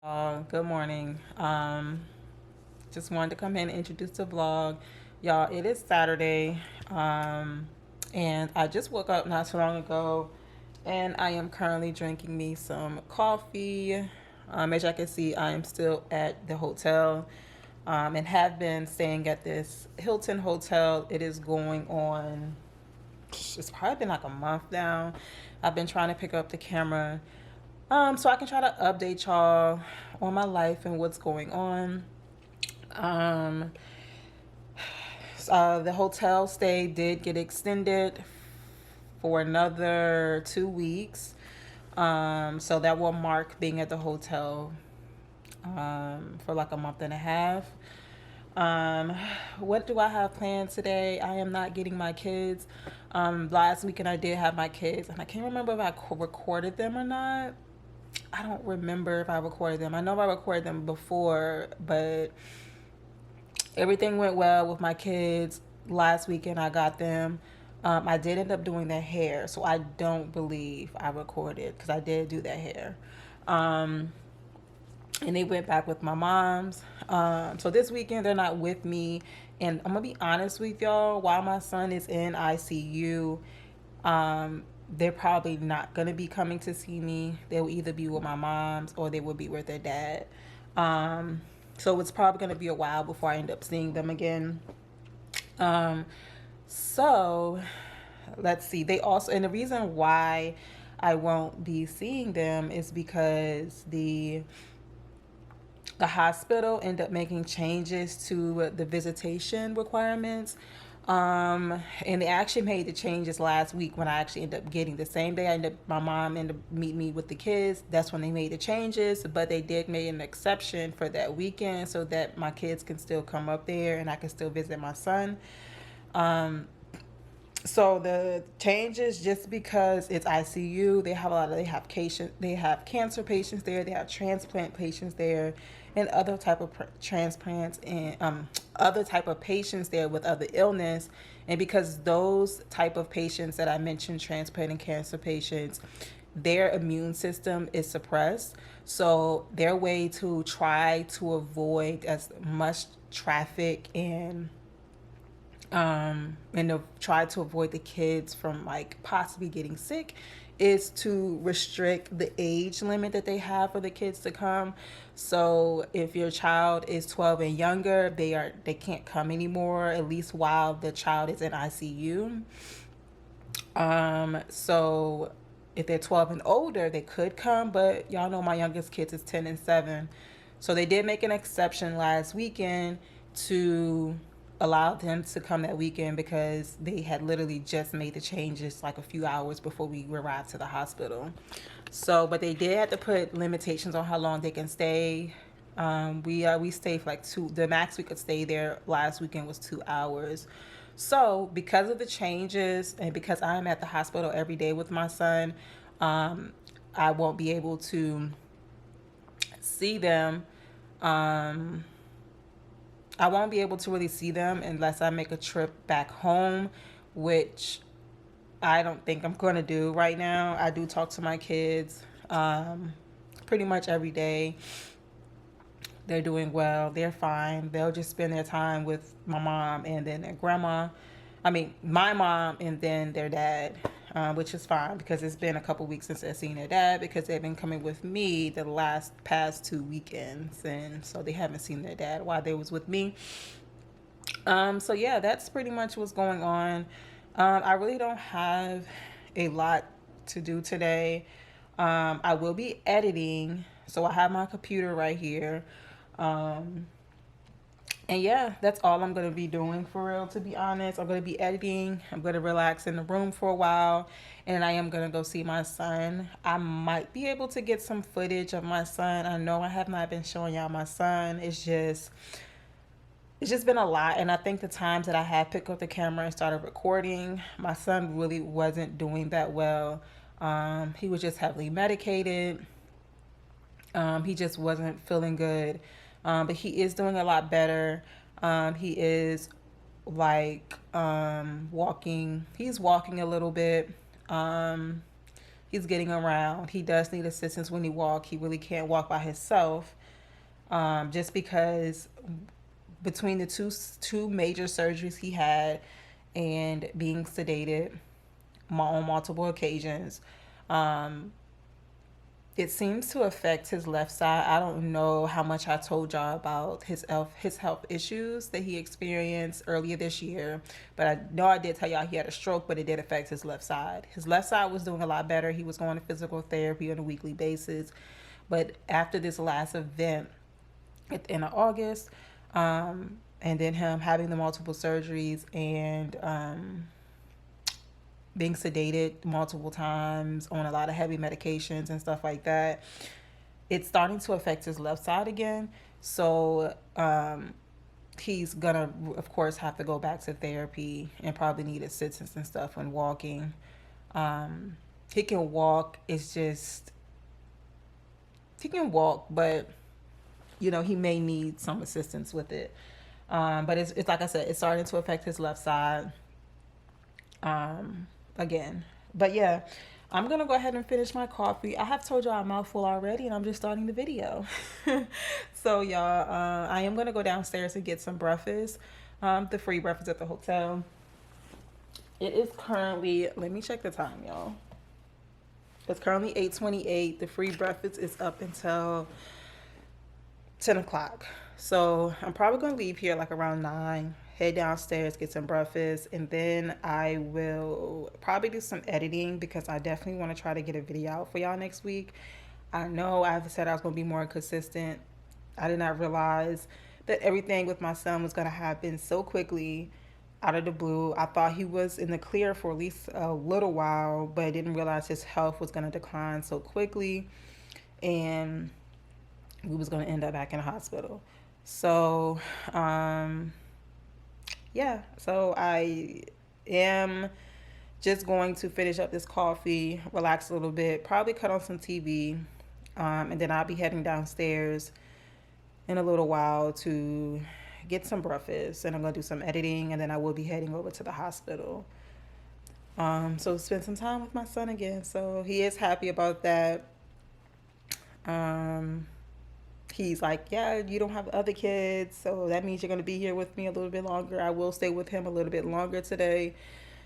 Good morning. Just wanted to come in and introduce the vlog. Y'all, it is Saturday. And I just woke up not too long ago and I am currently drinking me some coffee. As y'all can see, I am still at the hotel and have been staying at this Hilton hotel. It is going on, it's probably been like a month now. I've been trying to pick up the camera so I can try to update y'all on my life and what's going on. Um, the hotel stay did get extended for another 2 weeks. So that will mark being at the hotel for like a month and a half. Um, what do I have planned today? I am not getting my kids. Last weekend I did have my kids, and I can't remember if I recorded them or not. I don't remember if I recorded them. I know I recorded them before, but everything went well with my kids. Last weekend I got them. I did end up doing their hair, so I don't believe I recorded because I did do their hair. Um, and they went back with my mom's. So this weekend they're not with me, and I'm gonna be honest with y'all. While my son is in ICU, they're probably not gonna be coming to see me. They will either be with my mom's or they will be with their dad. Um, so it's probably gonna be a while before I end up seeing them again. Um, so let's see. They also, and the reason why I won't be seeing them is because the hospital ended up making changes to the visitation requirements. And they actually made the changes last week when I actually ended up getting the same day. My mom ended up meeting me with the kids. That's when they made the changes, but they did make an exception for that weekend so that my kids can still come up there and I can still visit my son. Um, so the changes, just because it's ICU, they have they have cancer patients there, they have transplant patients there, and other type of transplants and other type of patients there with other illness. And because those type of patients that I mentioned, transplant and cancer patients, their immune system is suppressed. So their way to try to avoid as much traffic and to try to avoid the kids from like possibly getting sick is to restrict the age limit that they have for the kids to come. So if your child is 12 and younger, they can't come anymore, at least while the child is in ICU. So if they're 12 and older, they could come, but y'all know my youngest kids is 10 and 7. So they did make an exception last weekend to allow them to come that weekend because they had literally just made the changes like a few hours before we arrived to the hospital. So, but they did have to put limitations on how long they can stay. We stayed for like two. The max we could stay there last weekend was 2 hours. So, because of the changes and because I'm at the hospital every day with my son, um, I won't be able to see them. Um, I won't be able to really see them unless I make a trip back home, which I don't think I'm going to do right now. I do talk to my kids pretty much every day. They're doing well. They're fine. They'll just spend their time with my mom and then their grandma. I mean, my mom and then their dad, which is fine because it's been a couple weeks since they've seen their dad because they've been coming with me the last past 2 weekends, and so they haven't seen their dad while they was with me. So yeah, that's pretty much what's going on. I really don't have a lot to do today. I will be editing, so I have my computer right here. Um, and yeah, that's all I'm gonna be doing for real, to be honest. I'm gonna be editing. I'm gonna relax in the room for a while, and I am gonna go see my son. I might be able to get some footage of my son. I know I have not been showing y'all my son. It's just been a lot, and I think the times that I had picked up the camera and started recording, my son really wasn't doing that well. He was just heavily medicated. He just wasn't feeling good, but he is doing a lot better. He is like walking. He's walking a little bit. Um, He's getting around. He does need assistance when he walks. He really can't walk by himself, just because between the two major surgeries he had and being sedated on multiple occasions, it seems to affect his left side. I don't know how much I told y'all about his health issues that he experienced earlier this year, but I know I did tell y'all he had a stroke, but it did affect his left side. His left side was doing a lot better. He was going to physical therapy on a weekly basis, but after this last event at the end of August, and then him having the multiple surgeries and being sedated multiple times on a lot of heavy medications and stuff like that, it's starting to affect his left side again. So he's gonna, of course, have to go back to therapy and probably need assistance and stuff when walking. He can walk. It's just he can walk, but you know, he may need some assistance with it. But it's like I said, it's starting to affect his left side again. But yeah, I'm gonna go ahead and finish my coffee. I have told y'all I'm mouthful already, and I'm just starting the video. So y'all, I am gonna go downstairs and get some breakfast, the free breakfast at the hotel. It is currently, let me check the time, y'all. It's currently 8:28. The free breakfast is up until 10 o'clock. So I'm probably going to leave here like around 9, head downstairs, get some breakfast, and then I will probably do some editing because I definitely want to try to get a video out for y'all next week. I know I've said I was going to be more consistent. I did not realize that everything with my son was going to happen so quickly out of the blue. I thought he was in the clear for at least a little while, but I didn't realize his health was going to decline so quickly, and we was going to end up back in the hospital. So yeah, so I am just going to finish up this coffee, relax a little bit, probably cut on some TV, and then I'll be heading downstairs in a little while to get some breakfast, and I'm going to do some editing, and then I will be heading over to the hospital. So spend some time with my son again. So he is happy about that. He's like, yeah, you don't have other kids, so that means you're going to be here with me a little bit longer. I will stay with him a little bit longer today.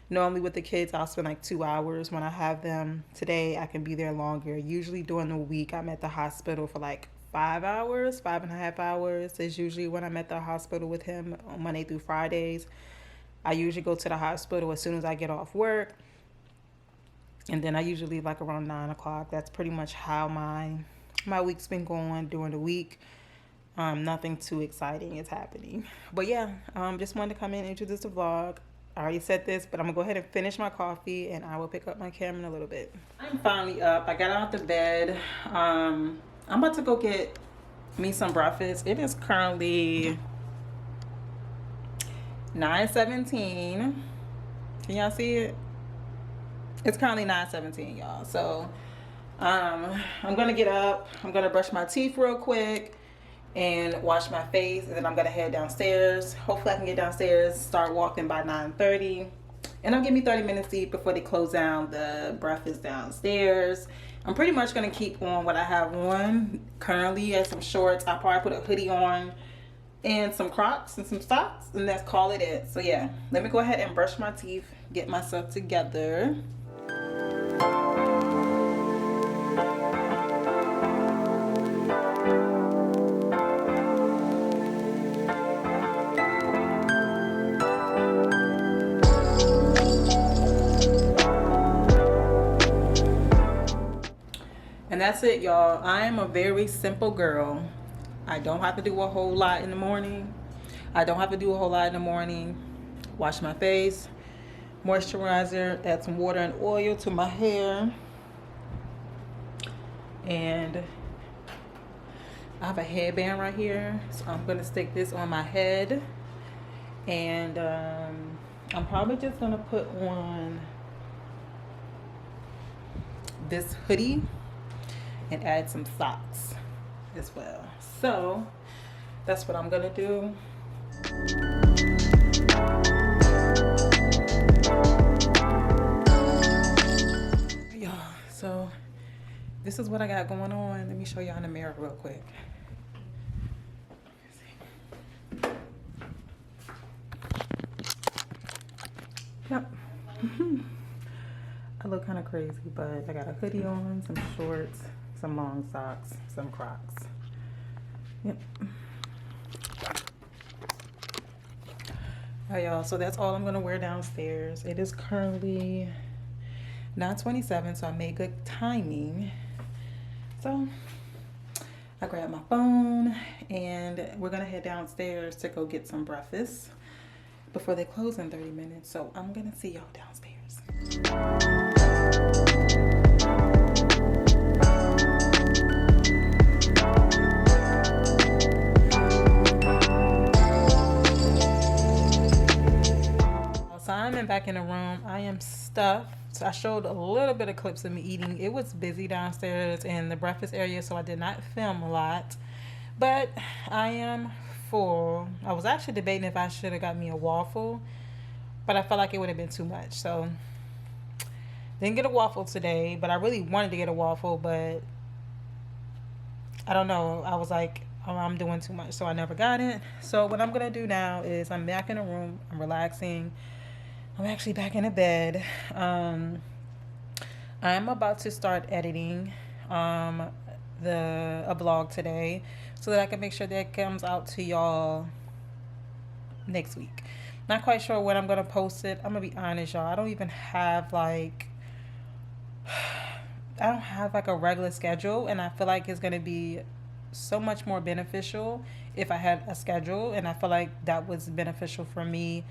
Normally with the kids, I'll spend like 2 hours when I have them. Today, I can be there longer. Usually during the week, I'm at the hospital for like 5 hours, 5.5 hours is usually when I'm at the hospital with him on Monday through Fridays. I usually go to the hospital as soon as I get off work. And then I usually leave like around 9 o'clock. That's pretty much how my week's been going during the week. Nothing too exciting is happening. But yeah, just wanted to come in and introduce the vlog. I already said this, but I'm gonna go ahead and finish my coffee and I will pick up my camera in a little bit. I'm finally up. I got out the bed. I'm about to go get me some breakfast. It is currently 9:17. Can y'all see it? It's currently 9:17, y'all. So I'm gonna get up, I'm gonna brush my teeth real quick and wash my face, and then I'm gonna head downstairs. Hopefully I can get downstairs, start walking by 9:30, and I'll give me 30 minutes to eat before they close down the breakfast downstairs. I'm pretty much gonna keep on what I have on currently as some shorts. I'll probably put a hoodie on and some Crocs and some socks, and that's call it. So yeah, let me go ahead and brush my teeth, get myself together. And that's it, y'all. I am a very simple girl. I don't have to do a whole lot in the morning. Wash my face, moisturizer, add some water and oil to my hair. And I have a headband right here, so I'm gonna stick this on my head. And I'm probably just gonna put on this hoodie and add some socks as well. So that's what I'm gonna do. Y'all, So this is what I got going on. Let me show y'all in the mirror real quick. Yep. I look kind of crazy, but I got a hoodie on, some shorts, some long socks, some Crocs. Yep. All right, y'all, so that's all I'm gonna wear downstairs. It is currently 9:27, so I made good timing. So I grabbed my phone and we're gonna head downstairs to go get some breakfast before they close in 30 minutes. So I'm gonna see y'all downstairs. So I'm back in the room. I am stuffed. So I showed a little bit of clips of me eating. It was busy downstairs in the breakfast area, so I did not film a lot. But I am full. I was actually debating if I should have got me a waffle, but I felt like it would have been too much. So didn't get a waffle today, but I really wanted to get a waffle, but I don't know. I was like, oh, I'm doing too much, so I never got it. So what I'm gonna do now is I'm back in the room. I'm relaxing. I'm actually back in the bed. I'm about to start editing a vlog today so that I can make sure that it comes out to y'all next week. Not quite sure when I'm gonna post it. I'm gonna be honest, y'all. I don't have like a regular schedule, and I feel like it's gonna be so much more beneficial if I had a schedule, and I feel like that was beneficial for me,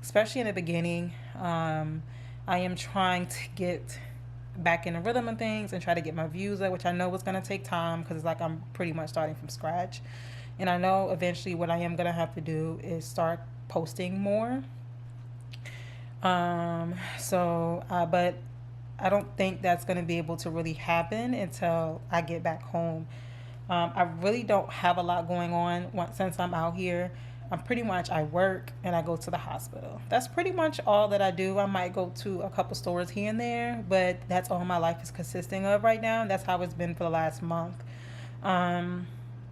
especially in the beginning. I am trying to get back in the rhythm of things and try to get my views up, which I know is going to take time because it's like I'm pretty much starting from scratch. And I know eventually what I am going to have to do is start posting more. But I don't think that's going to be able to really happen until I get back home. I really don't have a lot going on since I'm out here. I work and I go to the hospital. That's pretty much all that I do. I might go to a couple stores here and there, but that's all my life is consisting of right now. That's how it's been for the last month.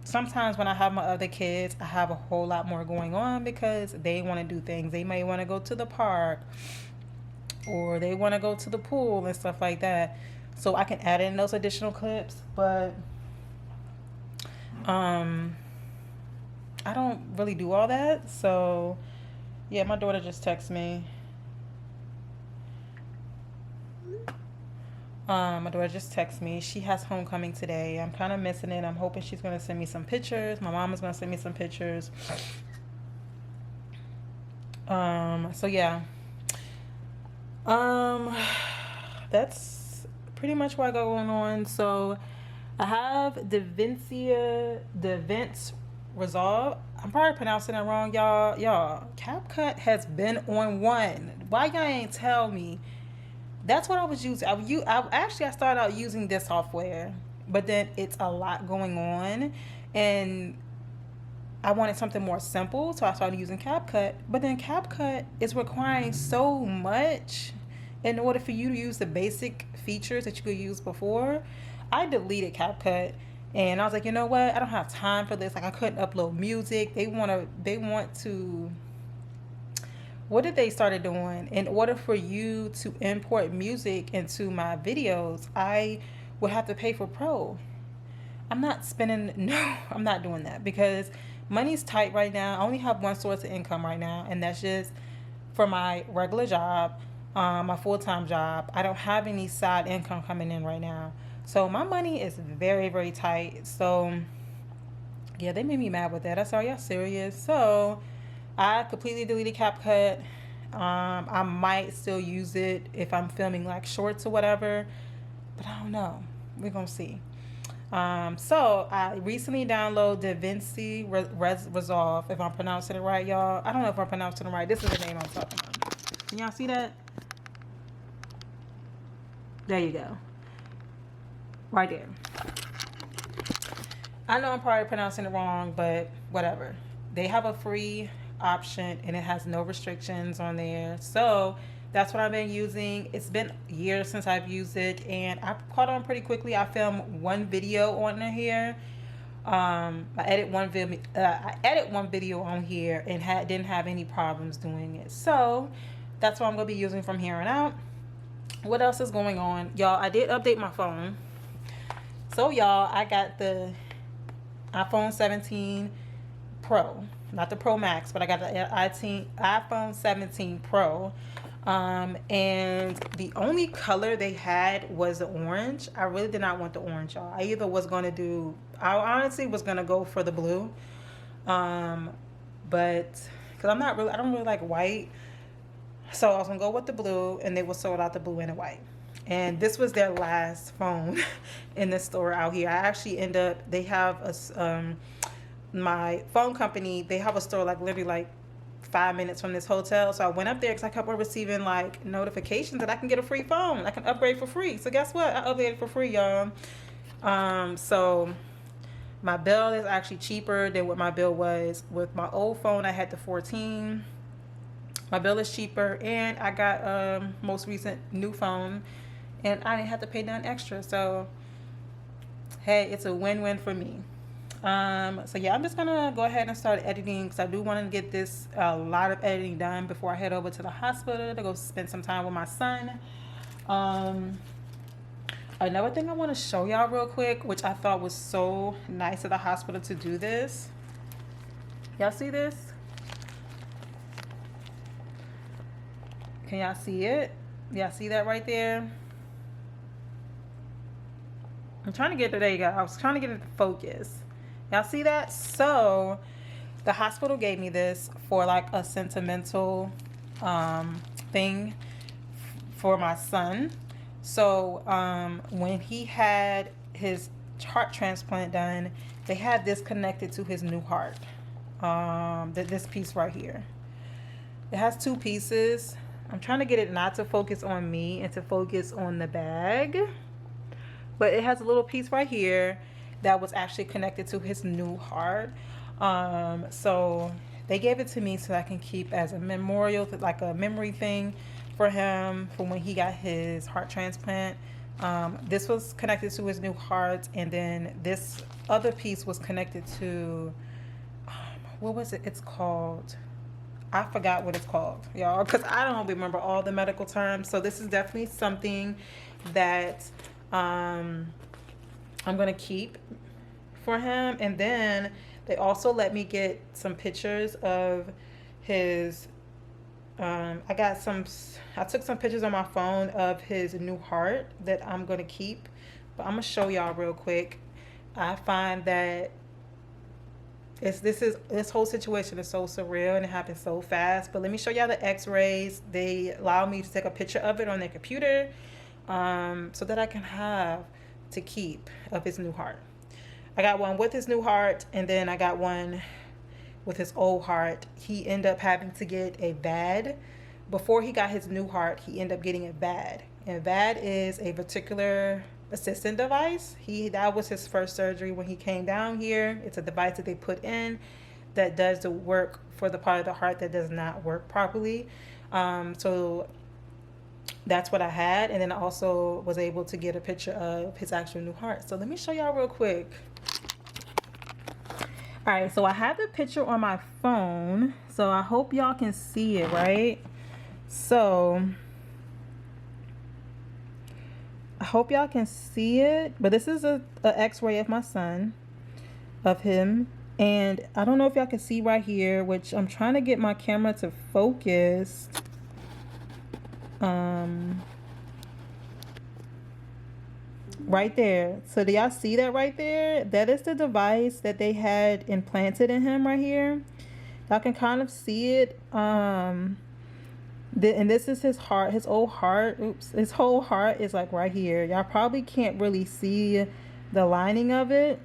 Sometimes when I have my other kids, I have a whole lot more going on because they want to do things. They may want to go to the park or they want to go to the pool and stuff like that. So I can add in those additional clips, but I don't really do all that. So yeah, my daughter just texted me. She has homecoming today. I'm kind of missing it. I'm hoping she's going to send me some pictures. My mom is going to send me some pictures. So yeah. That's pretty much what I got going on. So I have DaVinci Resolve. I'm probably pronouncing it wrong, y'all. CapCut has been on one. Why y'all ain't tell me? That's what I was using. I started out using this software, but then it's a lot going on, and I wanted something more simple, so I started using CapCut. But then CapCut is requiring so much in order for you to use the basic features that you could use before. I deleted CapCut. And I was like, you know what? I don't have time for this. Like, I couldn't upload music. They want to. What did they started doing? In order for you to import music into my videos, I would have to pay for Pro. I'm not doing that because money's tight right now. I only have one source of income right now, and that's just for my regular job, my full-time job. I don't have any side income coming in right now. So my money is very, very tight. So yeah, they made me mad with that. I said, are y'all serious? So I completely deleted CapCut. I might still use it if I'm filming like shorts or whatever, but I don't know. We're gonna see. So I recently downloaded DaVinci Resolve, if I'm pronouncing it right, y'all. I don't know if I'm pronouncing it right. This is the name I'm talking about. Can y'all see that? There you go. Right there. I know I'm probably pronouncing it wrong, but whatever. They have a free option and it has no restrictions on there. So That's what I've been using. It's been years since I've used it, and I caught on pretty quickly. I filmed one video on here. I edit one video on here and didn't have any problems doing it. So that's what I'm gonna be using from here on out. What else is going on, y'all? I did update my phone. So y'all, I got the iPhone 17 Pro, not the Pro Max, but I got the iPhone 17 Pro. And the only color they had was the orange. I really did not want the orange, y'all. I honestly was gonna go for the blue, but because I don't really like white, so I was gonna go with the blue, and they were sold out the blue and the white. And this was their last phone in the store out here. I actually they have my phone company, they have a store like literally like 5 minutes from this hotel. So I went up there because I kept on receiving like notifications that I can get a free phone. I can upgrade for free. So guess what? I upgraded for free, y'all. So my bill is actually cheaper than what my bill was with my old phone. I had the 14. My bill is cheaper, and I got most recent new phone, and I didn't have to pay nothing extra. So hey, it's a win-win for me. So yeah, I'm just gonna go ahead and start editing because I do want to get this a lot of editing done before I head over to the hospital to go spend some time with my son. Another thing I want to show y'all real quick, which I thought was so nice of the hospital to do this. Y'all see this? Can y'all see it? Y'all see that right there? I'm trying to get it. There you go. I was trying to get it to focus. Y'all see that? So the hospital gave me this for like a sentimental thing for my son. So when he had his heart transplant done, they had this connected to his new heart. This piece right here. It has two pieces. I'm trying to get it not to focus on me and to focus on the bag. But it has a little piece right here that was actually connected to his new heart. So they gave it to me so I can keep as a memorial, like a memory thing for him for when he got his heart transplant. This was connected to his new heart, and then this other piece was connected to, what was it? It's called, I forgot what it's called, y'all, because I don't remember all the medical terms. So this is definitely something that I'm gonna keep for him. And then they also let me get some pictures of his I took some pictures on my phone of his new heart that I'm gonna keep, but I'm gonna show y'all real quick. I find that this whole situation is so surreal and it happened so fast. But let me show y'all the x-rays. They allow me to take a picture of it on their computer, so that I can have to keep of his new heart. I got one with his new heart, and then I got one with his old heart. He ended up having to get a VAD. Before he got his new heart, he ended up getting a VAD. And VAD is a ventricular assistant device. That was his first surgery when he came down here. It's a device that they put in that does the work for the part of the heart that does not work properly. So that's what I had. And then I also was able to get a picture of his actual new heart. So let me show y'all real quick. All right, so I have the picture on my phone, so I hope y'all can see it, right? So I hope y'all can see it, but this is a x-ray of my son, of him. And I don't know if y'all can see right here, which I'm trying to get my camera to focus. Right there. So do y'all see that right there? That is the device that they had implanted in him right here. Y'all can kind of see it. And this is his heart, his old heart. Oops, his whole heart is like right here. Y'all probably can't really see the lining of it,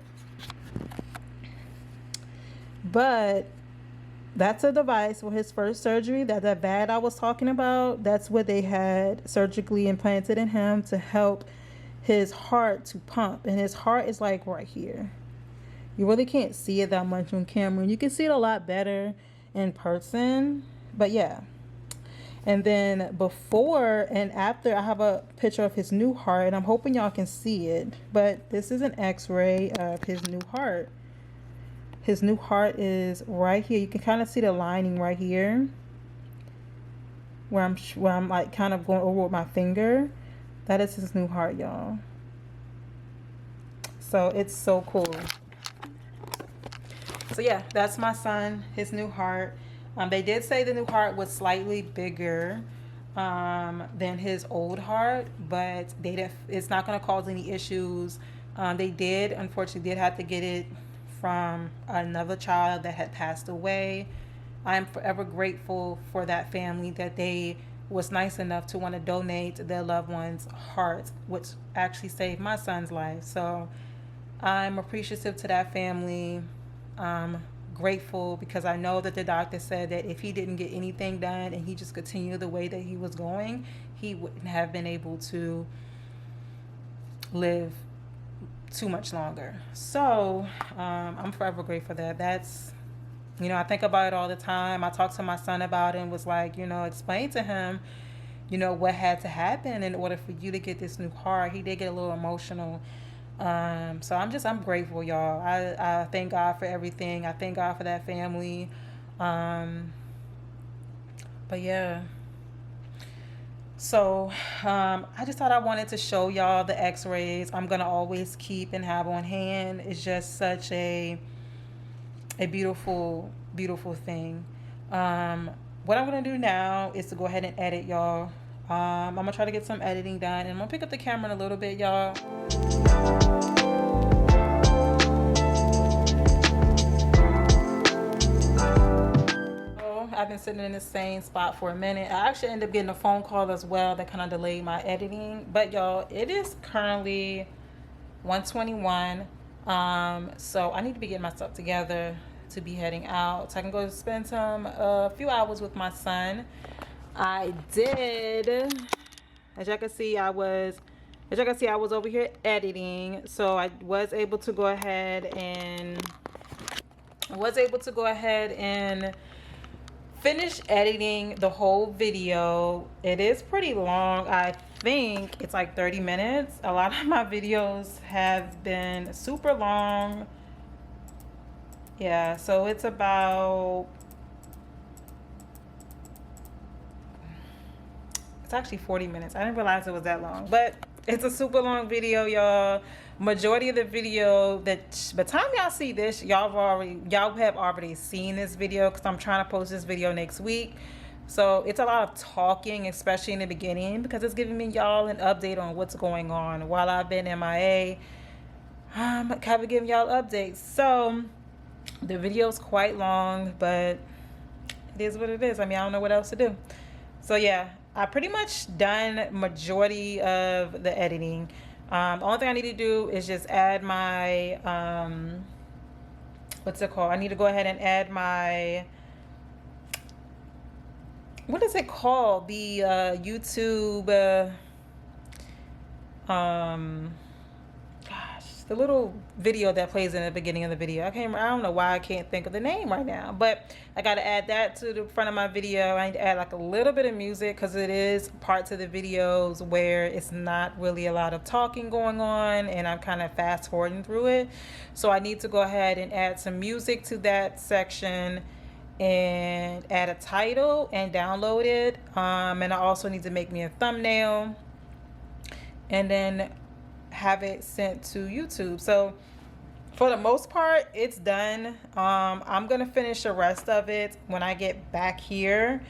but that's a device for his first surgery. That VAD I was talking about, that's what they had surgically implanted in him to help his heart to pump. And his heart is like right here. You really can't see it that much on camera. You can see it a lot better in person, but yeah. And then before and after, I have a picture of his new heart, and I'm hoping y'all can see it. But this is an x-ray of his new heart. His new heart is right here. You can kind of see the lining right here, where I'm like kind of going over with my finger. That is his new heart, y'all. So it's so cool. So yeah, that's my son, his new heart. They did say the new heart was slightly bigger than his old heart, but it's not going to cause any issues. They unfortunately have to get it from another child that had passed away. I am forever grateful for that family, that they was nice enough to want to donate their loved one's heart, which actually saved my son's life. So I'm appreciative to that family. Grateful because I know that the doctor said that if he didn't get anything done and he just continued the way that he was going, he wouldn't have been able to live too much longer. So I'm forever grateful for that. That's, I think about it all the time. I talked to my son about it and was like, explain to him, what had to happen in order for you to get this new heart. He did get a little emotional. So I'm grateful, y'all. I thank God for everything. I thank God for that family. But yeah. So, I just thought I wanted to show y'all the x-rays. I'm going to always keep and have on hand. It's just such a beautiful, beautiful thing. What I'm going to do now is to go ahead and edit, y'all. I'm going to try to get some editing done, and I'm going to pick up the camera in a little bit, y'all. I've been sitting in the same spot for a minute. I actually ended up getting a phone call as well that kind of delayed my editing. But y'all, it is currently 1:21. So I need to be getting myself together to be heading out so I can go spend a few hours with my son. I did, as y'all can see, I was over here editing, so I was able to go ahead and finish editing the whole video. It is pretty long. I think it's like 30 minutes. A lot of my videos have been super long. Yeah, so it's actually 40 minutes. I didn't realize it was that long, but it's a super long video, y'all. Majority of the video by the time y'all see this, y'all have already seen this video, because I'm trying to post this video next week. So it's a lot of talking, especially in the beginning, because it's giving me y'all an update on what's going on while I've been MIA. I'm kind of giving y'all updates. So the video's quite long, but it is what it is. I mean, I don't know what else to do. So yeah, I pretty much done majority of the editing. The only thing I need to do is just add my, what's it called? I need to go ahead and add my, what is it called? The YouTube, the little video that plays in the beginning of the video. I don't know why I can't think of the name right now, but I got to add that to the front of my video. I need to add like a little bit of music, because it is parts of the videos where it's not really a lot of talking going on, and I'm kind of fast forwarding through it. So I need to go ahead and add some music to that section and add a title and download it. And I also need to make me a thumbnail and then have it sent to YouTube. So for the most part, it's done. I'm gonna finish the rest of it when I get back here,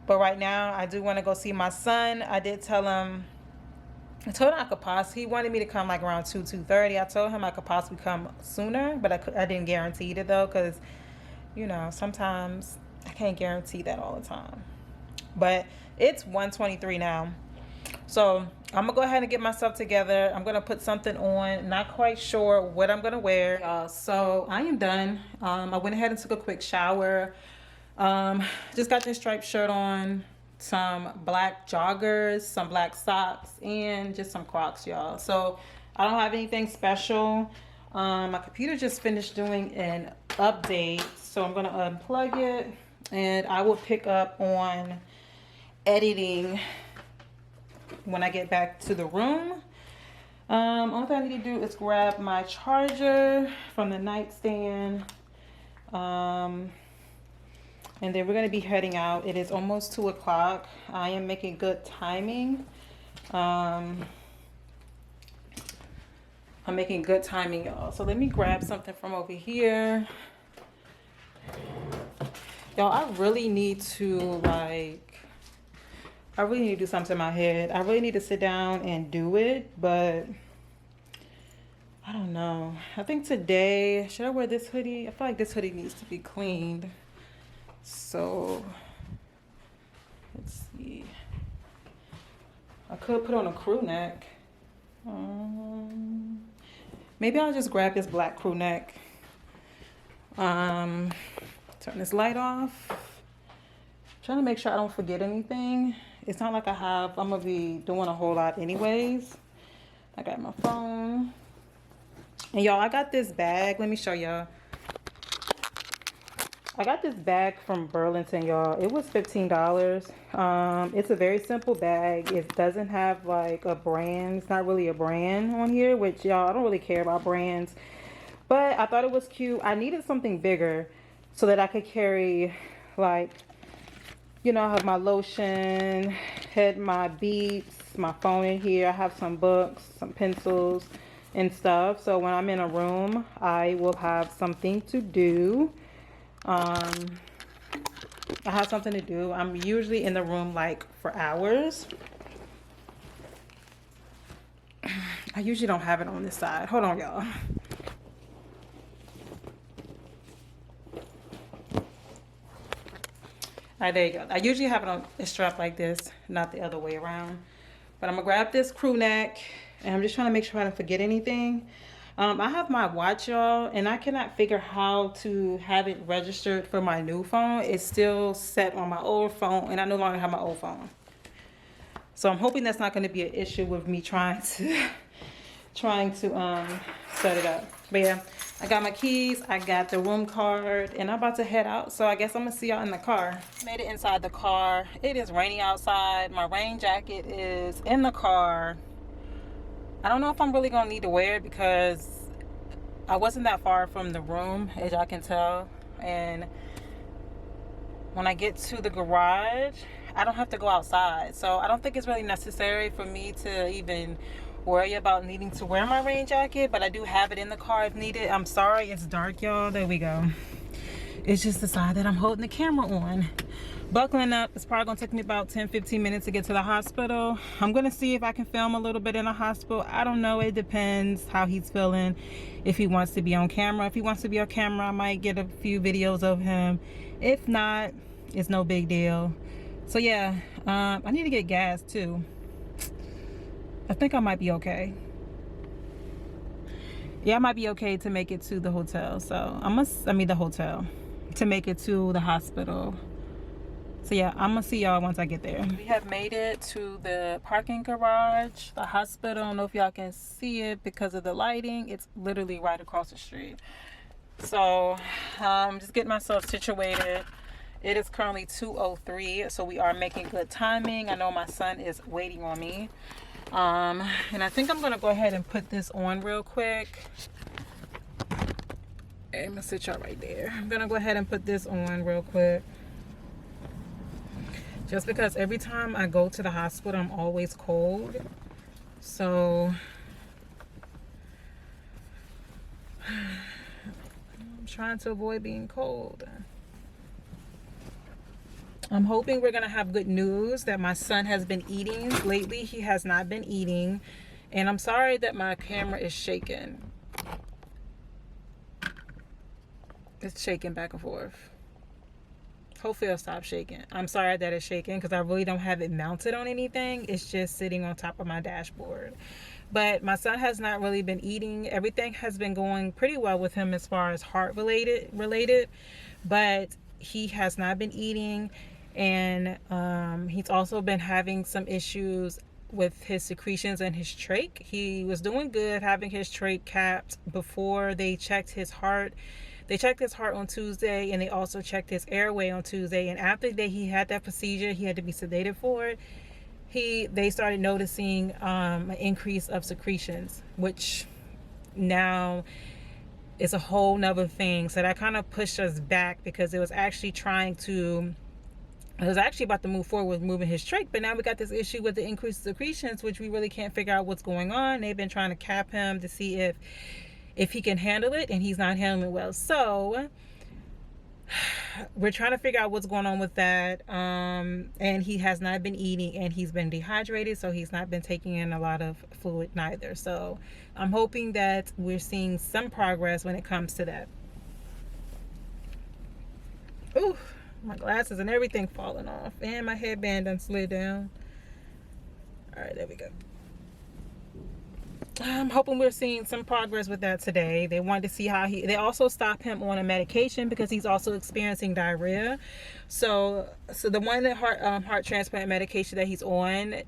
but right now I do want to go see my son. I told him I could possibly, he wanted me to come like around 2:30. I told him I could possibly come sooner, but I didn't guarantee it though, because sometimes I can't guarantee that all the time. But it's 1:23 now, so I'm gonna go ahead and get myself together. I'm gonna put something on, not quite sure what I'm gonna wear. So I am done. I went ahead and took a quick shower. Just got this striped shirt on, some black joggers, some black socks, and just some Crocs, y'all. So I don't have anything special. My computer just finished doing an update, so I'm gonna unplug it, and I will pick up on editing when I get back to the room. Only thing I need to do is grab my charger from the nightstand. And then we're going to be heading out. It is almost 2 o'clock. I am making good timing. I'm making good timing, y'all. So let me grab something from over here. Y'all, I really need to do something in my head. I really need to sit down and do it, but I don't know. I think today, should I wear this hoodie? I feel like this hoodie needs to be cleaned. So let's see. I could put on a crew neck. Maybe I'll just grab this black crew neck. Turn this light off. Trying to make sure I don't forget anything. It's not like I'm gonna be doing a whole lot anyways. I got my phone. And y'all, I got this bag. Let me show y'all. I got this bag from Burlington, y'all. It was $15. It's a very simple bag. It doesn't have like a brand. It's not really a brand on here, which y'all, I don't really care about brands. But I thought it was cute. I needed something bigger so that I could carry, like, you know, I have my lotion, had my Beats, my phone in here. I have some books, some pencils and stuff. So when I'm in a room, I will have something to do. I have something to do. I'm usually in the room like for hours. I usually don't have it on this side. Hold on, y'all. Alright, there you go. I usually have it on a strap like this, not the other way around. But I'm gonna grab this crew neck, and I'm just trying to make sure I don't forget anything. I have my watch, y'all, and I cannot figure how to have it registered for my new phone. It's still set on my old phone, and I no longer have my old phone. So I'm hoping that's not going to be an issue with me trying to set it up. But yeah, I got my keys, I got the room card, and I'm about to head out. So I guess I'm gonna see y'all in the car. Made it inside the car. It is rainy outside. My rain jacket is in the car. I don't know if I'm really gonna need to wear it because I wasn't that far from the room, as y'all can tell. And when I get to the garage, I don't have to go outside. So I don't think it's really necessary for me to even worry about needing to wear my rain jacket, but I do have it in the car if needed. I'm sorry it's dark, y'all. There we go. It's just the side that I'm holding the camera on. Buckling up. It's probably gonna take me about 10-15 minutes to get to the hospital. I'm gonna see if I can film a little bit in the hospital. I don't know. It depends how he's feeling, if he wants to be on camera. If he wants to be on camera, I might get a few videos of him. If not, it's no big deal. So yeah, I need to get gas too. I think I might be okay. Yeah, I might be okay to make it to the hotel. So the hotel, to make it to the hospital. So yeah, I'm gonna see y'all once I get there. We have made it to the parking garage, the hospital. I don't know if y'all can see it because of the lighting. It's literally right across the street. So just getting myself situated. It is currently 2:03, so we are making good timing. I know my son is waiting on me. And I think I'm gonna go ahead and put this on real quick. I'm gonna sit y'all right there. I'm gonna go ahead and put this on real quick. Just because every time I go to the hospital, I'm always cold. So I'm trying to avoid being cold. I'm hoping we're gonna have good news that my son has been eating. Lately, he has not been eating. And I'm sorry that my camera is shaking. It's shaking back and forth. Hopefully it'll stop shaking. I'm sorry that it's shaking because I really don't have it mounted on anything. It's just sitting on top of my dashboard. But my son has not really been eating. Everything has been going pretty well with him as far as heart related. But he has not been eating. And he's also been having some issues with his secretions and his trach. He was doing good having his trach capped before they checked his heart. They checked his heart on Tuesday, and they also checked his airway on Tuesday. And after he had that procedure, he had to be sedated for it. They started noticing an increase of secretions, which now is a whole nother thing. So that kind of pushed us back, because it was actually about to move forward with moving his trach, but now we got this issue with the increased secretions, which we really can't figure out what's going on. They've been trying to cap him to see if he can handle it, and he's not handling it well. So we're trying to figure out what's going on with that. And he has not been eating, and he's been dehydrated, so he's not been taking in a lot of fluid neither. So I'm hoping that we're seeing some progress when it comes to that. Ooh, my glasses and everything falling off, and my headband done slid down. All right, there we go. I'm hoping we're seeing some progress with that today. They wanted to see how they also stopped him on a medication because he's also experiencing diarrhea. So the one that heart transplant medication that he's on,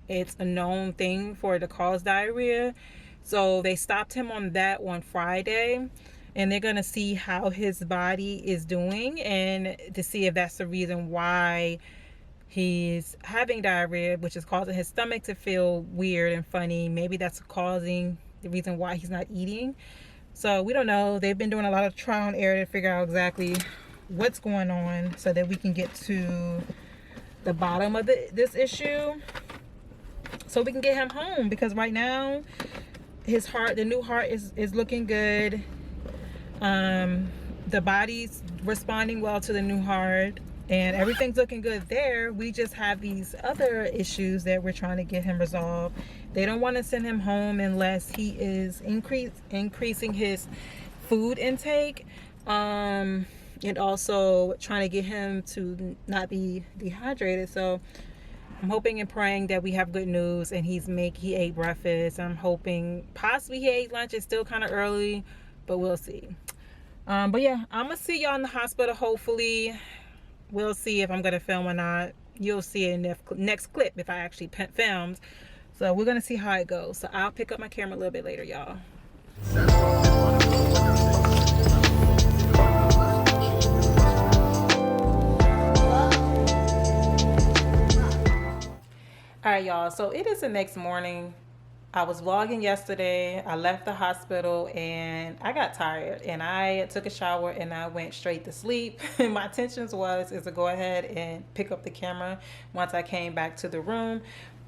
it's a known thing for it to cause diarrhea. So they stopped him on that on Friday, and they're going to see how his body is doing, and to see if that's the reason why he's having diarrhea, which is causing his stomach to feel weird and funny. Maybe that's causing the reason why he's not eating. So we don't know. They've been doing a lot of trial and error to figure out exactly what's going on, so that we can get to the bottom of this issue, so we can get him home. Because right now his heart, the new heart, is looking good. The body's responding well to the new heart, and everything's looking good there. We just have these other issues that we're trying to get him resolved. They don't want to send him home unless he is increasing his food intake, and also trying to get him to not be dehydrated. So I'm hoping and praying that we have good news, and he ate breakfast. I'm hoping possibly he ate lunch. It's still kind of early, but we'll see. But yeah, I'm gonna see y'all in the hospital. Hopefully, we'll see if I'm gonna film or not. You'll see it in the next clip if I actually filmed. So we're gonna see how it goes. So I'll pick up my camera a little bit later, y'all. All right, y'all. So it is the next morning. I was vlogging yesterday. I left the hospital and I got tired, and I took a shower and I went straight to sleep. My intentions is to go ahead and pick up the camera once I came back to the room,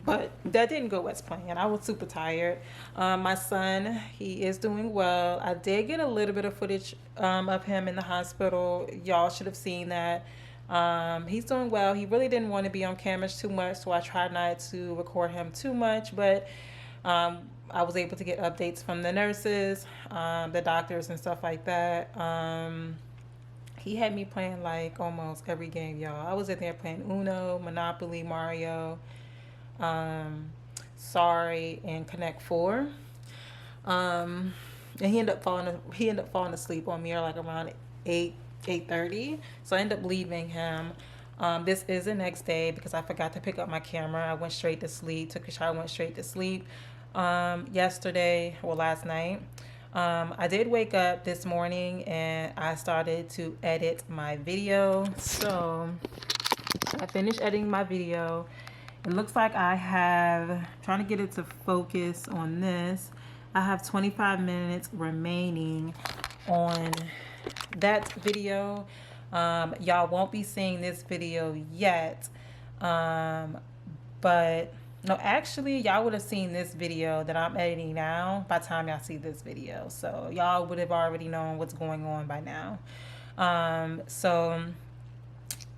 but that didn't go as planned. I was super tired. My son, he is doing well. I did get a little bit of footage of him in the hospital. Y'all should have seen that. He's doing well. He really didn't want to be on cameras too much, so I tried not to record him too much, but I was able to get updates from the nurses, the doctors and stuff like that. He had me playing like almost every game, y'all. I was in there playing Uno, Monopoly, Mario, Sorry, and Connect 4. And he ended up falling asleep on me like around 8:30. So I ended up leaving him. This is the next day because I forgot to pick up my camera. I went straight to sleep, took a shower, went straight to sleep. Last night. I did wake up this morning and I started to edit my video. So I finished editing my video. It looks like trying to get it to focus on this. I have 25 minutes remaining on that video. Y'all won't be seeing this video yet, but no, actually y'all would have seen this video that I'm editing now by the time y'all see this video, so y'all would have already known what's going on by now. So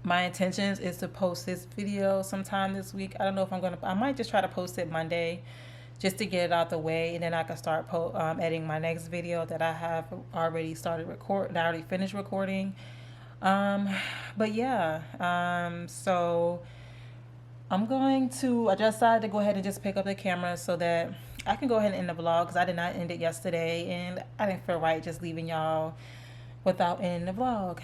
my intentions is to post this video sometime this week. I don't know if I might just try to post it Monday just to get it out the way, and then I can start editing my next video that I have already that I already finished recording. But yeah, so I just decided to go ahead and just pick up the camera so that I can go ahead and end the vlog, because I did not end it yesterday and I didn't feel right just leaving y'all without ending the vlog.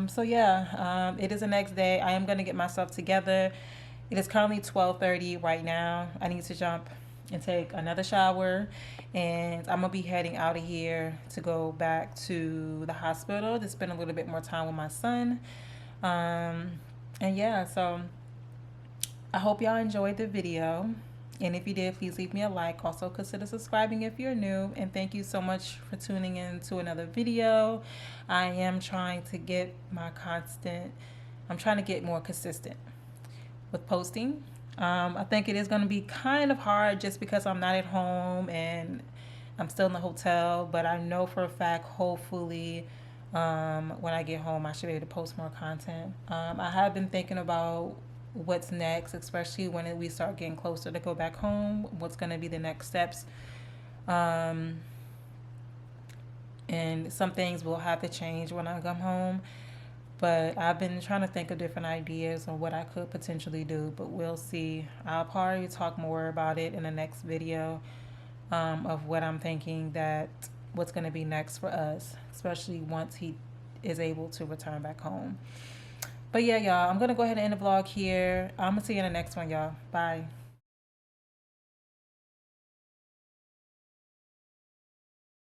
So yeah, it is the next day. I am going to get myself together It is currently 12:30 right now. I need to jump and take another shower, and I'm gonna be heading out of here to go back to the hospital to spend a little bit more time with my son. Um, and yeah, so I hope y'all enjoyed the video. And if you did, please leave me a like. Also, consider subscribing if you're new. And thank you so much for tuning in to another video. I am trying to get I'm trying to get more consistent with posting. I think it is going to be kind of hard just because I'm not at home and I'm still in the hotel. But I know for a fact, hopefully, when I get home, I should be able to post more content. I have been thinking about what's next, especially when we start getting closer to go back home. What's going to be the next steps? Um, and some things will have to change when I come home. But I've been trying to think of different ideas on what I could potentially do, but we'll see. I'll probably talk more about it in the next video, of what I'm thinking that what's going to be next for us, especially once he is able to return back home. But yeah, y'all, I'm going to go ahead and end the vlog here. I'm going to see you in the next one, y'all. Bye.